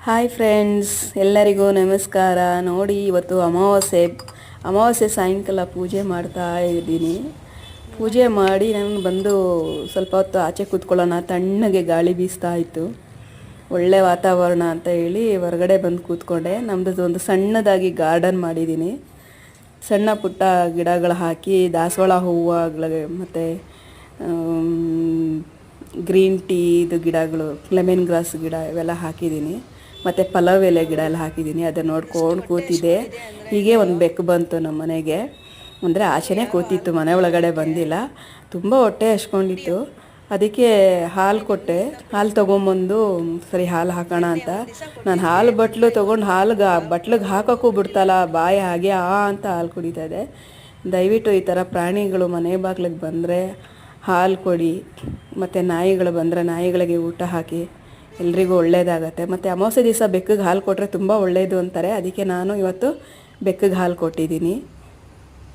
Hi friends, ಎಲ್ಲರಿಗೂ ನಮಸ್ಕಾರ. ನೋಡಿ, ಇವತ್ತು ಅಮಾವಾಸ್ಯೆ ಸಾಯಂಕಾಲ ಪೂಜೆ ಮಾಡ್ತಾ ಇದ್ದೀನಿ. ಪೂಜೆ ಮಾಡಿ ನಾನು ಬಂದು ಸ್ವಲ್ಪ ಹೊತ್ತು ಆಚೆ ಕೂತ್ಕೊಳ್ಳೋಣ, ತಣ್ಣಗೆ ಗಾಳಿ ಬೀಸ್ತಾ ಇತ್ತು, ಒಳ್ಳೆ ವಾತಾವರಣ ಅಂತ ಹೇಳಿ ಹೊರಗಡೆ ಬಂದು ಕೂತ್ಕೊಂಡೆ. ನಮ್ಮದು ಒಂದು ಸಣ್ಣದಾಗಿ ಗಾರ್ಡನ್ ಮಾಡಿದ್ದೀನಿ. ಸಣ್ಣ ಪುಟ್ಟ ಗಿಡಗಳು ಹಾಕಿ, ದಾಸವಾಳ ಹೂವುಗಳಿಗೆ ಮತ್ತು ಗ್ರೀನ್ ಟೀದು ಗಿಡಗಳು, ಲೆಮನ್ ಗ್ರಾಸ್ ಗಿಡ ಇವೆಲ್ಲ ಹಾಕಿದ್ದೀನಿ. ಮತ್ತು ಪಲಾವ್ ಎಲೆ ಗಿಡ ಎಲ್ಲ ಹಾಕಿದ್ದೀನಿ. ಅದನ್ನು ನೋಡ್ಕೊಂಡು ಕೂತಿದ್ದೆ. ಹೀಗೆ ಒಂದು ಬೆಕ್ಕು ಬಂತು ನಮ್ಮ ಮನೆಗೆ. ಅಂದರೆ ಆಚೆನೇ ಕೂತಿತ್ತು, ಮನೆ ಒಳಗಡೆ ಬಂದಿಲ್ಲ. ತುಂಬ ಹೊಟ್ಟೆ ಹಚ್ಕೊಂಡಿತ್ತು. ಅದಕ್ಕೆ ಹಾಲು ಕೊಟ್ಟೆ. ಹಾಲು ತೊಗೊಂಬಂದು ಸರಿ ಹಾಲು ಹಾಕೋಣ ಅಂತ ನಾನು ಹಾಲು ಬಟ್ಲು ತೊಗೊಂಡು ಬಟ್ಲಿಗೆ ಹಾಕೋಕ್ಕೂ ಬಿಡ್ತಲ್ಲ, ಬಾಯಿ ಹಾಗೆ ಅಂತ ಹಾಲು ಕುಡಿತಾ ಇದೆ. ದಯವಿಟ್ಟು ಈ ಥರ ಪ್ರಾಣಿಗಳು ಮನೆ ಬಾಗಿಲಿಗೆ ಬಂದರೆ ಹಾಲು ಕೊಡಿ. ಮತ್ತು ನಾಯಿಗಳು ಬಂದರೆ ನಾಯಿಗಳಿಗೆ ಊಟ ಹಾಕಿ, ಎಲ್ರಿಗೂ ಒಳ್ಳೆಯದಾಗತ್ತೆ. ಮತ್ತು ಅಮಾವಾಸ್ಯೆ ದಿವಸ ಬೆಕ್ಕಿಗೆ ಹಾಲು ಕೊಟ್ಟರೆ ತುಂಬ ಒಳ್ಳೆಯದು ಅಂತಾರೆ. ಅದಕ್ಕೆ ನಾನು ಇವತ್ತು ಬೆಕ್ಕಿಗೆ ಹಾಲು ಕೊಟ್ಟಿದ್ದೀನಿ.